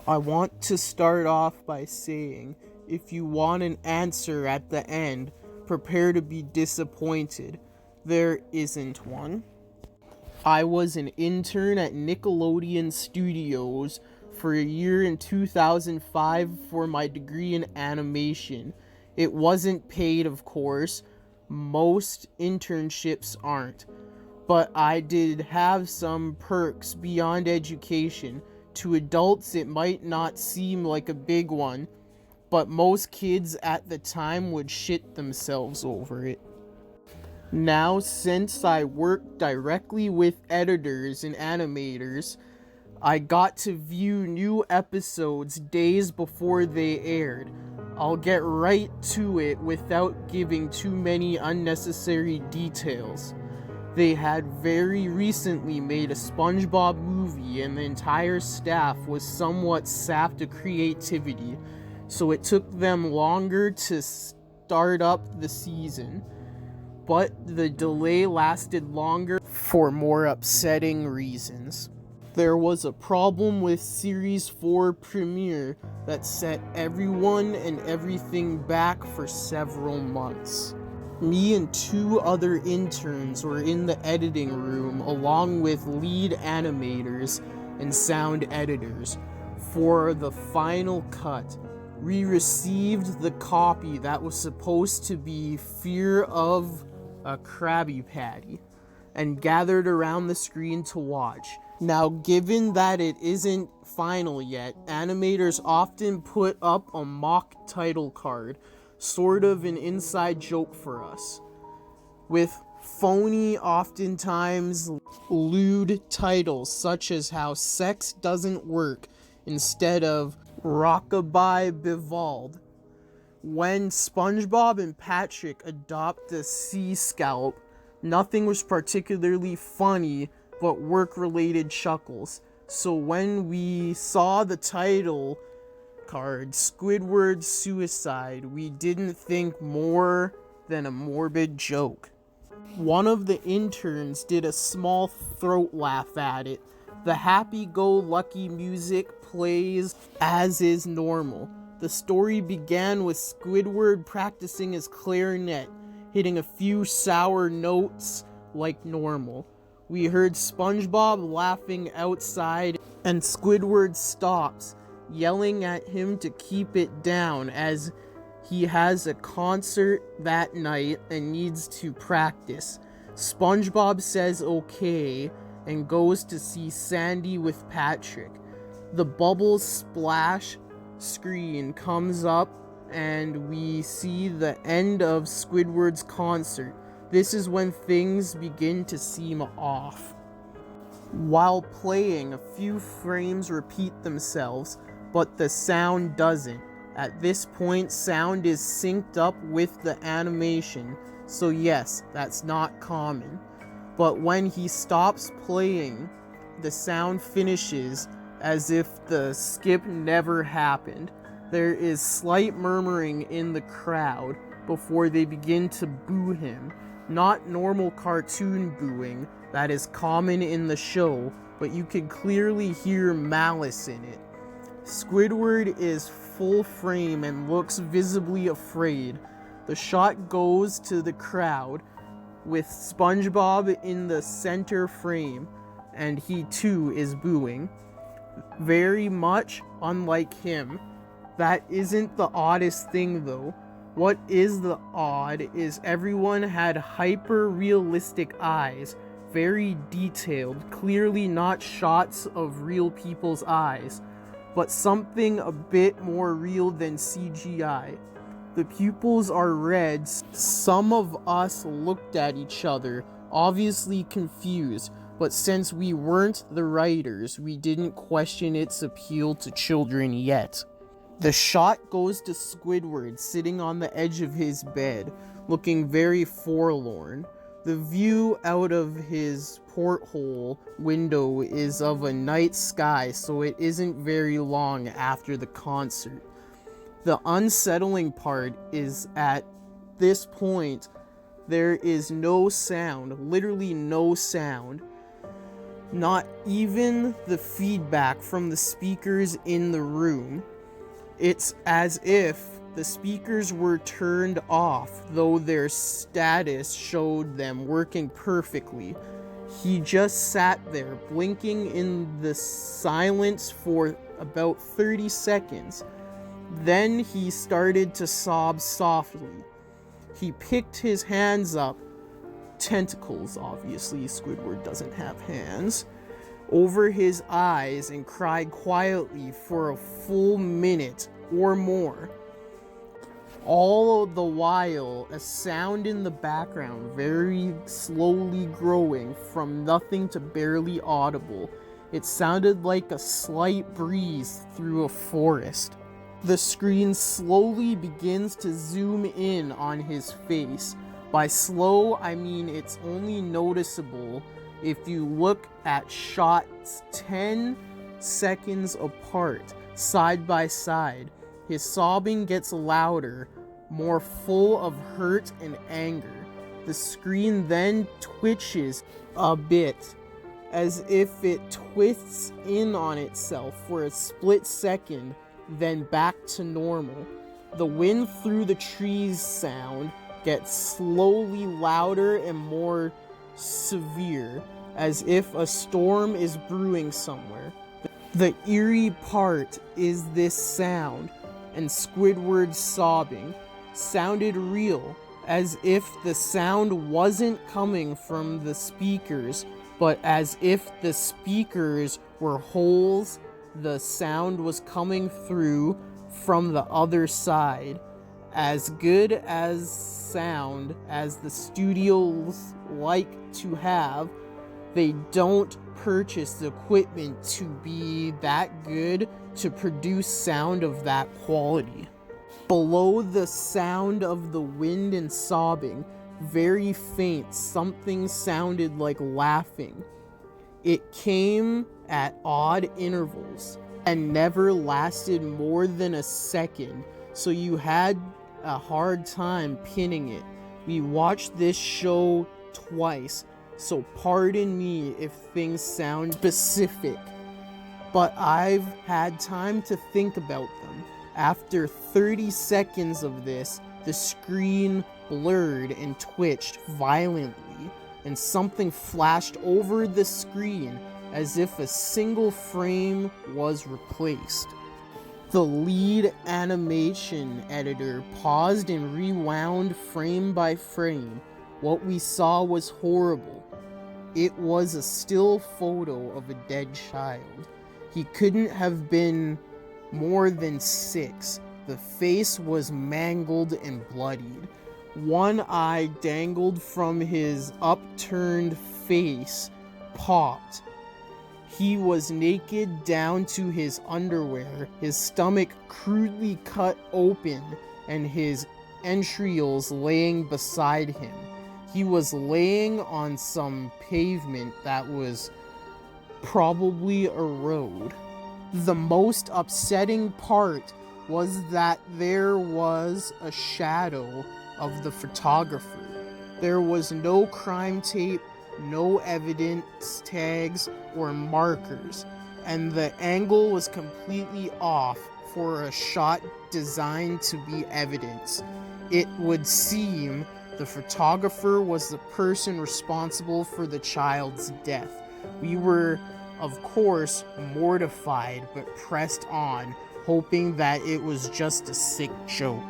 I want to start off by saying, if you want an answer at the end, prepare to be disappointed. There isn't one. I was an intern at Nickelodeon Studios for a year in 2005 for my degree in animation. It wasn't paid, of course. Most internships aren't. But I did have some perks beyond education. To adults, it might not seem like a big one, but most kids at the time would shit themselves over it. Now, since I work directly with editors and animators, I got to view new episodes days before they aired. I'll get right to it without giving too many unnecessary details. They had very recently made a SpongeBob movie, and the entire staff was somewhat sapped of creativity, so it took them longer to start up the season. But the delay lasted longer for more upsetting reasons. There was a problem with Series 4 premiere that set everyone and everything back for several months. Me and two other interns were in the editing room along with lead animators and sound editors for the final cut. We received the copy that was supposed to be Fear of a Krabby Patty and gathered around the screen to watch. Now, given that it isn't final yet, animators often put up a mock title card, sort of an inside joke for us, with phony, oftentimes lewd titles such as how sex doesn't work instead of rockabye bivalve. When SpongeBob and Patrick adopt a sea scalp, nothing was particularly funny but work-related chuckles. So when we saw the title card, Squidward Suicide, we didn't think more than a morbid joke. One of the interns did a small throat laugh at it. The happy-go-lucky music plays as is normal. The story began with Squidward practicing his clarinet, hitting a few sour notes like normal. We heard SpongeBob laughing outside, and Squidward stops, yelling at him to keep it down as he has a concert that night and needs to practice. SpongeBob says okay and goes to see Sandy with Patrick. The bubbles splash screen comes up and we see the end of Squidward's concert. This is when things begin to seem off. While playing, a few frames repeat themselves, but the sound doesn't. At this point, sound is synced up with the animation, so yes, that's not common. But when he stops playing, the sound finishes as if the skip never happened. There is slight murmuring in the crowd before they begin to boo him. Not normal cartoon booing that is common in the show, but you can clearly hear malice in it. Squidward is full frame and looks visibly afraid. The shot goes to the crowd, with SpongeBob in the center frame, and he too is booing. Very much unlike him. That isn't the oddest thing though. What is the odd is everyone had hyper-realistic eyes, very detailed, clearly not shots of real people's eyes, but something a bit more real than CGI. The pupils are red. Some of us looked at each other, obviously confused, but since we weren't the writers, we didn't question its appeal to children yet. The shot goes to Squidward sitting on the edge of his bed, looking very forlorn. The view out of his porthole window is of a night sky, so it isn't very long after the concert. The unsettling part is at this point, there is no sound, literally no sound. Not even the feedback from the speakers in the room. It's as if the speakers were turned off, though their status showed them working perfectly. He just sat there, blinking in the silence for about 30 seconds. Then he started to sob softly. He picked his hands up, tentacles obviously, Squidward doesn't have hands, over his eyes and cried quietly for a full minute or more. All the while, a sound in the background, very slowly growing from nothing to barely audible. It sounded like a slight breeze through a forest. The screen slowly begins to zoom in on his face. By slow, I mean it's only noticeable if you look at shots 10 seconds apart, side by side. His sobbing gets louder, more full of hurt and anger. The screen then twitches a bit, as if it twists in on itself for a split second, then back to normal. The wind through the trees sound gets slowly louder and more severe, as if a storm is brewing somewhere. The eerie part is this sound, and Squidward's sobbing sounded real, as if the sound wasn't coming from the speakers, but as if the speakers were holes the sound was coming through from the other side. As good as sound as the studios like to have, they don't purchase the equipment to be that good to produce sound of that quality. Below the sound of the wind and sobbing, very faint, something sounded like laughing. It came at odd intervals and never lasted more than a second, so you had a hard time pinning it. We watched this show twice, so pardon me if things sound specific, but I've had time to think about them. After 30 seconds of this, the screen blurred and twitched violently, and something flashed over the screen as if a single frame was replaced. The lead animation editor paused and rewound frame by frame. What we saw was horrible. It was a still photo of a dead child. He couldn't have been more than 6. The face was mangled and bloodied. One eye dangled from his upturned face, popped. He was naked down to his underwear, his stomach crudely cut open, and his entrails laying beside him. He was laying on some pavement that was probably a road. The most upsetting part was that there was a shadow of the photographer. There was no crime tape, no evidence tags or markers, and the angle was completely off for a shot designed to be evidence. It would seem the photographer was the person responsible for the child's death. We were, of course, mortified but pressed on, hoping that it was just a sick joke.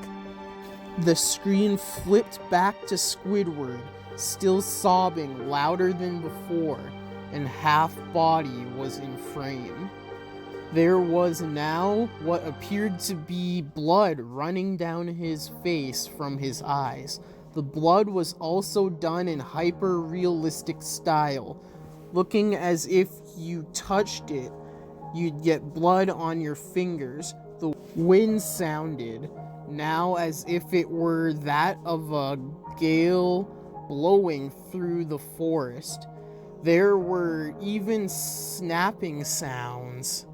The screen flipped back to Squidward, still sobbing louder than before, and half body was in frame. There was now what appeared to be blood running down his face from his eyes. The blood was also done in hyper-realistic style, looking as if you touched it, you'd get blood on your fingers. The wind sounded now as if it were that of a gale blowing through the forest. There were even snapping sounds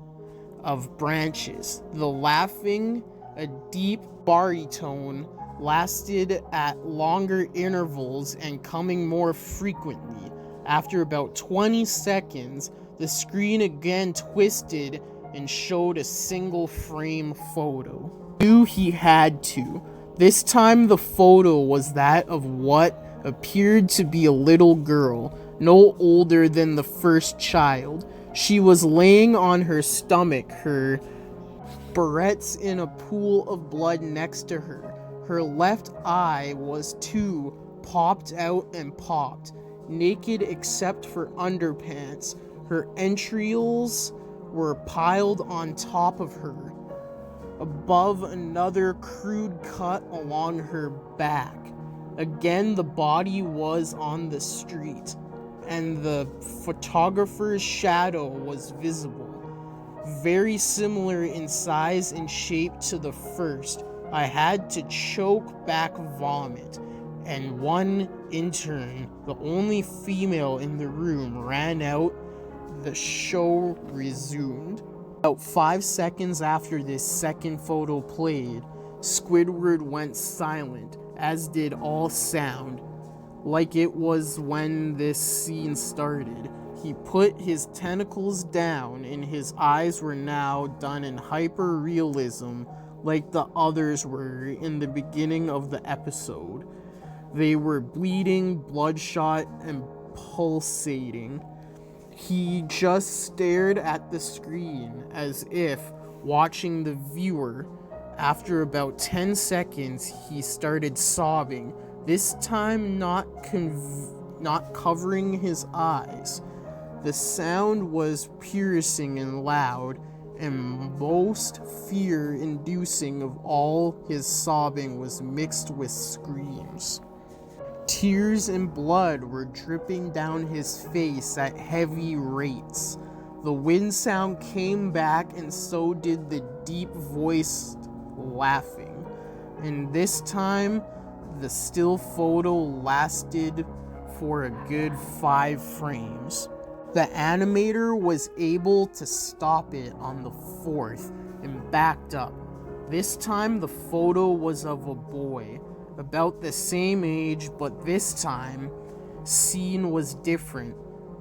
of branches. The laughing, a deep baritone, lasted at longer intervals and coming more frequently. After about 20 seconds, the screen again twisted and showed a single frame photo. Knew he had to. This time the photo was that of what appeared to be a little girl, no older than the first child. She was laying on her stomach, her barrettes in a pool of blood next to her. Her left eye was too popped out and popped, naked except for underpants. Her entrails were piled on top of her, above another crude cut along her back. Again, the body was on the street, and the photographer's shadow was visible. Very similar in size and shape to the first. I had to choke back vomit, and one intern, the only female in the room, ran out. The show resumed. About 5 seconds after this second photo played, Squidward went silent, as did all sound, like it was when this scene started. He put his tentacles down, and his eyes were now done in hyper-realism, like the others were in the beginning of the episode. They were bleeding, bloodshot, and pulsating. He just stared at the screen as if watching the viewer. After about 10 seconds, he started sobbing, this time not covering his eyes. The sound was piercing and loud, and most fear-inducing of all his sobbing was mixed with screams. Tears and blood were dripping down his face at heavy rates. The wind sound came back, and so did the deep-voiced laughing. And this time, the still photo lasted for a good 5 frames. The animator was able to stop it on the 4th and backed up. This time, the photo was of a boy, about the same age, but this time, scene was different.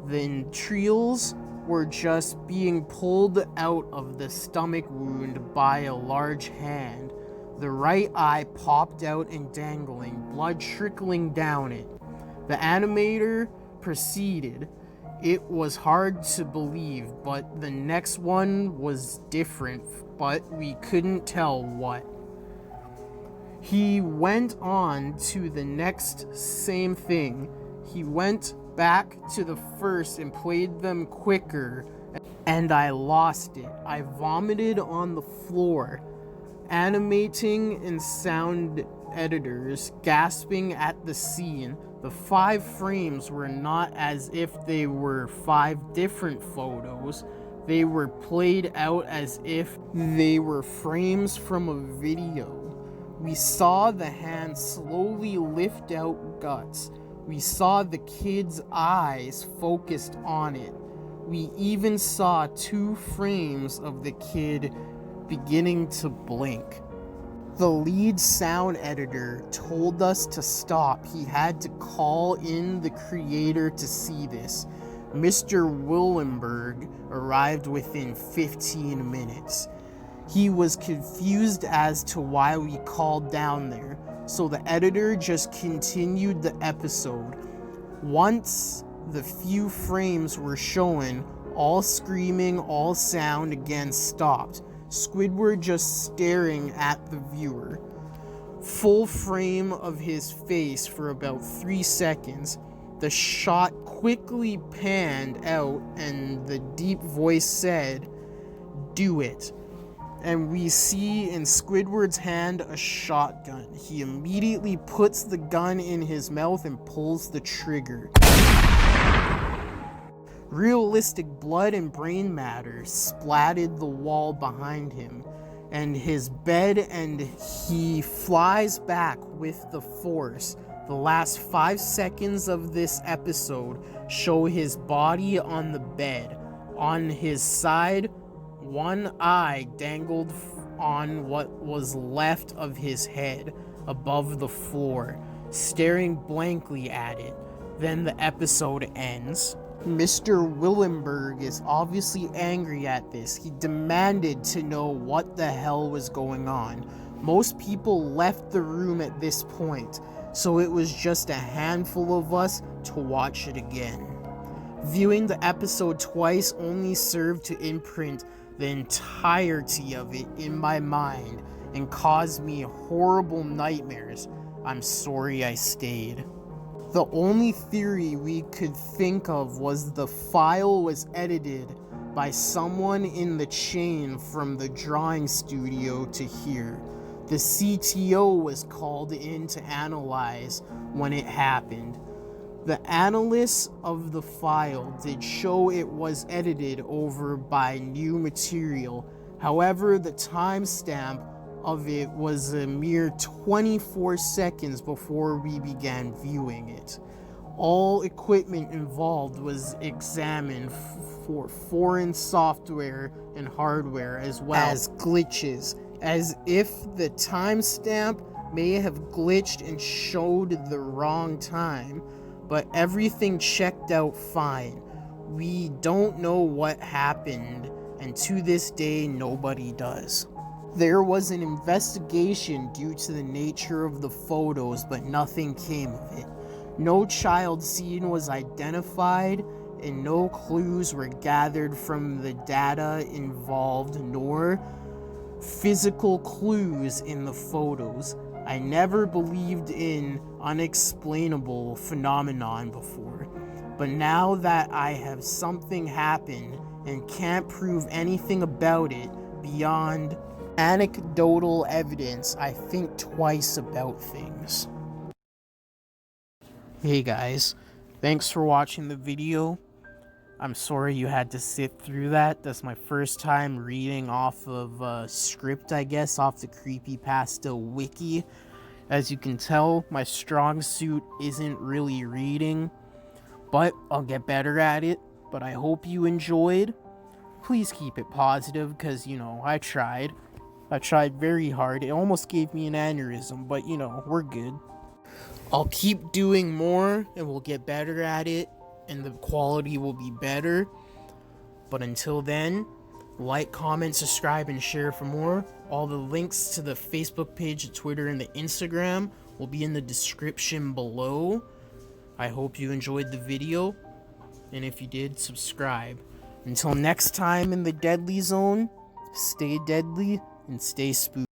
The entrails were just being pulled out of the stomach wound by a large hand. The right eye popped out and dangling, blood trickling down it. The animator proceeded. It was hard to believe, but the next one was different, but we couldn't tell what. He went on to the next same thing. He went back to the first and played them quicker, and I lost it. I vomited on the floor. Animating and sound editors gasping at the scene. The 5 frames were not as if they were 5 different photos. They were played out as if they were frames from a video. We saw the hand slowly lift out guts. We saw the kid's eyes focused on it. We even saw 2 frames of the kid beginning to blink. The lead sound editor told us to stop. He had to call in the creator to see this. Mr. Willenberg arrived within 15 minutes. He was confused as to why we called down there, so the editor just continued the episode. Once the few frames were shown, all screaming, all sound again stopped. Squidward just staring at the viewer. Full frame of his face for about 3 seconds. The shot quickly panned out, and the deep voice said, "Do it." And we see in Squidward's hand a shotgun. He immediately puts the gun in his mouth and pulls the trigger. Realistic blood and brain matter splattered the wall behind him and his bed, and he flies back with the force. The last 5 seconds of this episode show his body on the bed. On his side, one eye dangled on what was left of his head above the floor, staring blankly at it. Then the episode ends. Mr. Willenberg is obviously angry at this. He demanded to know what the hell was going on. Most people left the room at this point, so it was just a handful of us to watch it again. Viewing the episode twice only served to imprint the entirety of it in my mind and caused me horrible nightmares. I'm sorry I stayed. The only theory we could think of was the file was edited by someone in the chain from the drawing studio to here. The CTO was called in to analyze when it happened. The analysts of the file did show it was edited over by new material. However, the timestamp of it was a mere 24 seconds before we began viewing it. All equipment involved was examined for foreign software and hardware as well as glitches, as if the timestamp may have glitched and showed the wrong time, but everything checked out fine. We don't know what happened, and to this day nobody does. There was an investigation due to the nature of the photos, but nothing came of it. No child scene was identified, and no clues were gathered from the data involved, nor physical clues in the photos. I never believed in unexplainable phenomenon before, but now that I have something happen and can't prove anything about it beyond anecdotal evidence, I think twice about things. Hey guys, thanks for watching the video. I'm sorry you had to sit through that. That's my first time reading off of a script, I guess, off the creepypasta wiki. As you can tell, my strong suit isn't really reading, but I'll get better at it. But I hope you enjoyed. Please keep it positive, because, I tried. I tried very hard. It almost gave me an aneurysm, but, we're good. I'll keep doing more, and we'll get better at it, and the quality will be better. But until then, like, comment, subscribe, and share for more. All the links to the Facebook page, the Twitter, and the Instagram will be in the description below. I hope you enjoyed the video, and if you did, subscribe. Until next time in the Deadly Zone, stay deadly and stay spooky.